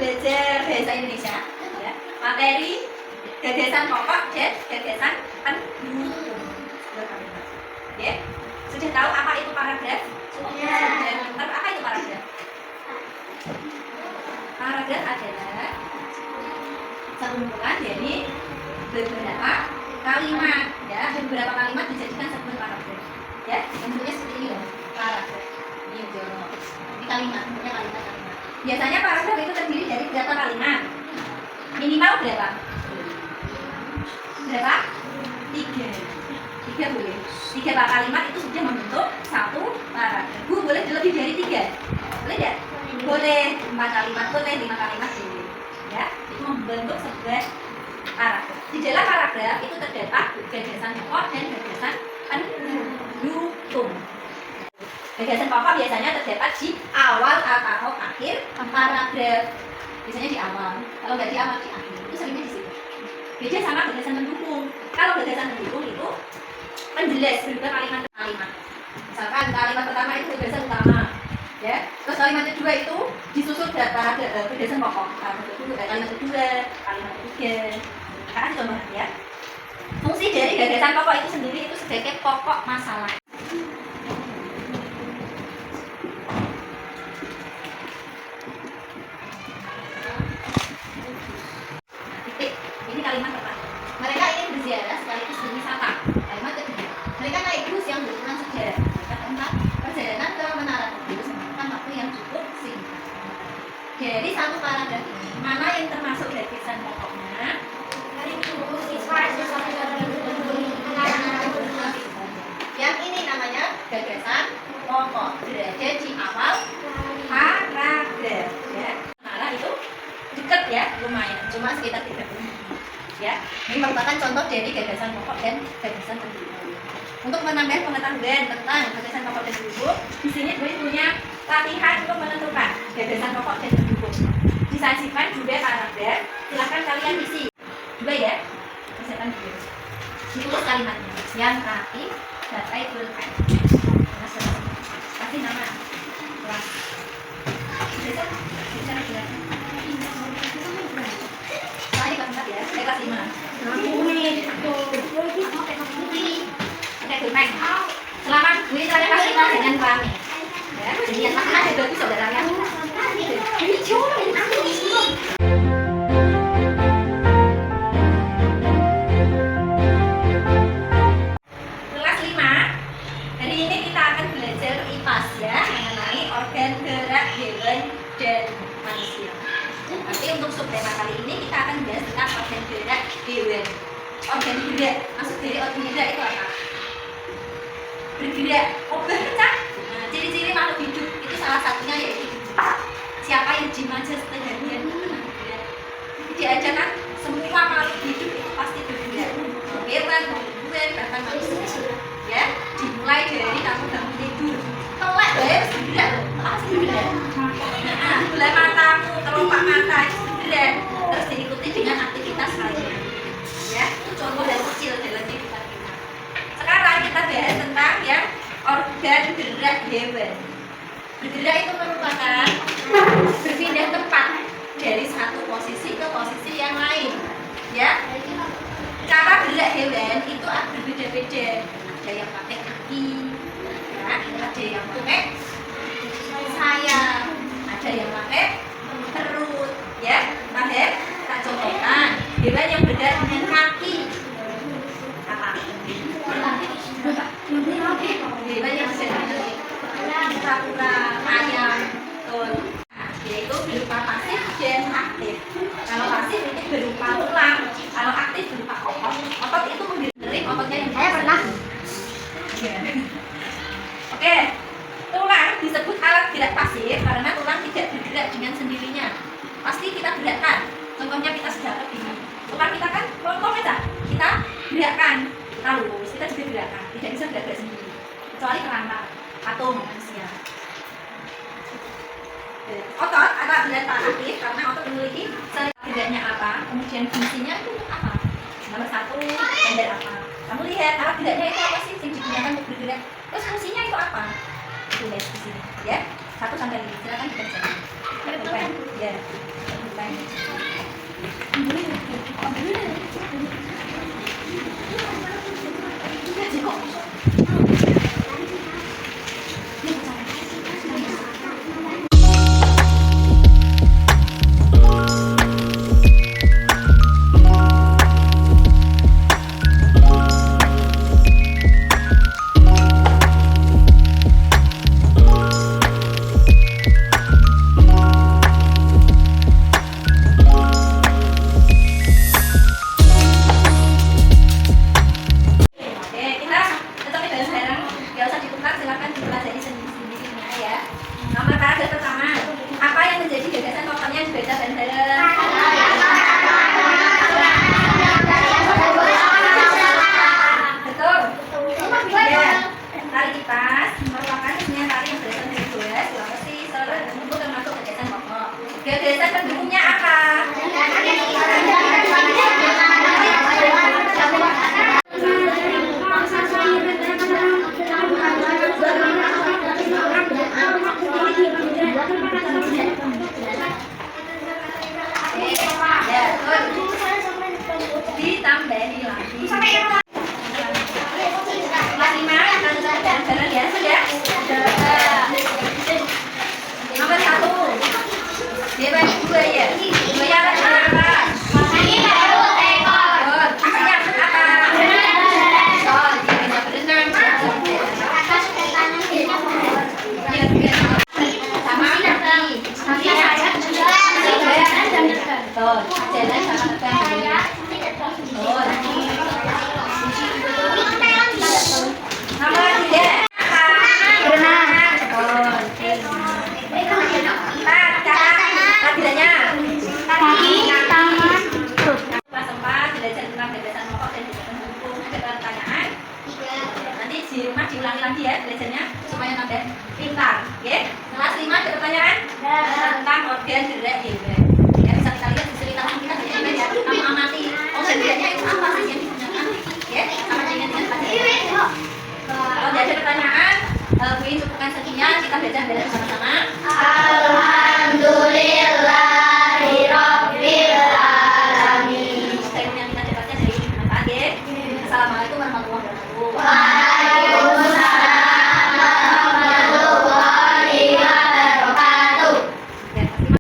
belajar bahasa Indonesia, ya. Materi gagasan pokok dan gagasan pendukung. Ya. Sudah tahu apa itu paragraf? Sudah. Apa itu paragraf? Paragraf adalah sambungan dari beberapa kalimat, ya. Beberapa kalimat dijadikan satu paragraf, ya. Bentuknya seperti ini loh, paragraf. Ini jono. Ini kalimat, bentuknya kalimat-kalimat. Biasanya paragraf itu terdiri dari berapa kalimat? Minimal berapa? Berapa? 3 boleh. 3 kalimat itu sudah membentuk satu paragraf. Boleh lebih dari 3? Boleh tidak? Boleh 4 kalimat, boleh 5 kalimat boleh. Ya, itu membentuk sebuah paragraf. Di dalam paragraf itu terdapat gagasan pokok dan gagasan pendukung. Gagasan pokok biasanya terdapat di awal atau akhir paragraf. Biasanya di awal. Kalau nggak di awal, di akhir. Itu seringnya di situ. Beda sama gagasan pendukung. Kalau gagasan pendukung itu menjelas berupa kalimat-kalimat. Misalkan kalimat pertama itu gagasan utama, ya. Terus kalimat kedua itu disusul pada gagasan pokok. Kalimat kedua, kalimat ketiga. Kasih contoh ya. Fungsi dari gagasan pokok itu sendiri itu sebagai pokok masalah. Ini kalimat pertama. Mereka ingin berziarah sekaligus berwisata. Kalimat kedua. Mereka naik bus yang berukuran sejajar. Kalimat keempat. Perjalanan ke Menara Tugu memakan waktu yang cukup singkat. Dari satu paragraf ini, mana yang termasuk gagasan pokoknya? Yang ini namanya gagasan pokok, berada di awal paragraf, ya. Malah itu dekat ya, lumayan, cuma sekitar 3 menit. Ya, ini merupakan contoh dari gagasan pokok dan gagasan pendukung. Untuk menambah pengetahuan tentang gagasan pokok dan pendukung, di sini gue punya latihan untuk menentukan gagasan pokok dan pendukung. Disajikan juga paragraf, silakan kalian isi. 2 ya, persiapan dulu. Ditulis kalimatnya, yang rapi, datai pulpen. Kasih nama, kelas. Bisa bilang. Saya kelas 4 ya, saya kelas 5. Oke, pulpen. Selamat gue saya kelas 5 dengan rame. Ya, jadi yang mana ada bagus saudaranya. Kelas 5. Hari ini kita akan belajar IPAS ya, mengenai organ gerak hewan dan manusia. Tapi untuk subtema kali ini kita akan bahas tentang organ gerak hewan. Organ gerak, maksud dari organ gerak itu apa? Bergerak, bergerak. Nah, ciri-ciri makhluk hidup itu salah satunya yaitu siapa yang dimanja setengahnya bergerak. Diajarkan semua makhluk hidup itu pasti bergerak. Hewan, tumbuhan, bahkan manusia. Ya, dimulai dari kamu bangun tidur. Telek harus bergerak, pasti bergerak. Nah, bola matamu, kelopak mata itu bergerak. Terus diikuti dengan aktivitas lainnya. Ya, itu contoh yang kecil dalam kehidupan kita. Sekarang kita bahas tentang yang organ gerak hewan. Bergerak itu merupakan berpindah tempat dari satu posisi ke posisi yang lain. Ya, cara gerak hewan itu berbeda-beda. Ada yang pakai kaki, ya, ada yang pakai sayap, ada yang pakai perut. Ya, paham? Tak contohkan hewan yang bergerak dengan kaki. Apa? Hewan yang bergerak kura-kura, ayam, betul. Yaitu berupa pasif dan aktif. Kalau pasif itu berupa tulang, kalau aktif berupa otot. Otot itu menerima ototnya yang saya pernah. Oke, tulang disebut alat gerak pasif karena tulang tidak bergerak dengan sendirinya. Pasti kita gerakkan. Contohnya kita sejarah ini. Tulang kita kan potong aja, kita gerakkan. Kita lurus, kita juga gerakkan. Tidak bisa gerak sendiri. Kecuali kerangka atau manusia. Otot atau gerak aktif karena otot memiliki geraknya apa, kemudian fungsinya itu apa. Nomor 1, gender apa. Kamu lihat alat geraknya itu apa sih yang digunakan untuk bergerak. Terus fungsinya itu apa? Tulis di sini, ya. 1 sampai 5. Silakan dibaca. Ya. Tuh, jalan sama tekan. Tuh, nama dia berenang. Bilanya Kaki, tangan, perut. kelas 4 belajar tentang gagasan pokok dan gagasan hukum. Ada pertanyaan. Nanti di rumah diulangi lagi ya belajarnya supaya nambah pintar. Oke? Kelas 5 ada pertanyaan tentang organ gerak hewan. Ya bisa kita lihat di cerita kita banyak ya. Kamu amati organ geraknya itu apa sih yang digunakan? Ya, sama dengan pelajaran. Kalau ada pertanyaan, Bu cukupkan sekian kita belajar dari